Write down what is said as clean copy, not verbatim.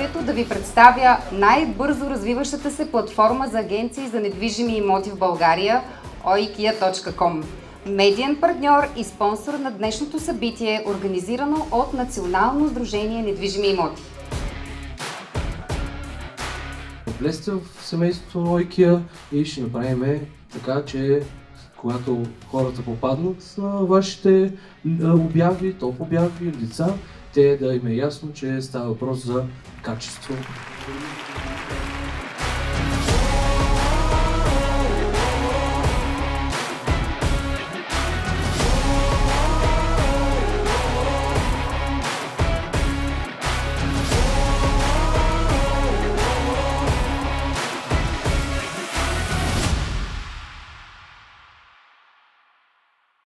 удоволствието да ви представя най-бързо развиващата се платформа за агенции за недвижими имоти в България oikia.com. Медиен партньор и спонсор на днешното събитие, организирано от Национално сдружение недвижими имоти. Влезте в семейството на oikia и ще направим така, че когато хората попаднат на вашите обяви, топ обяви, лица, те да им е ясно, че става въпрос за качество.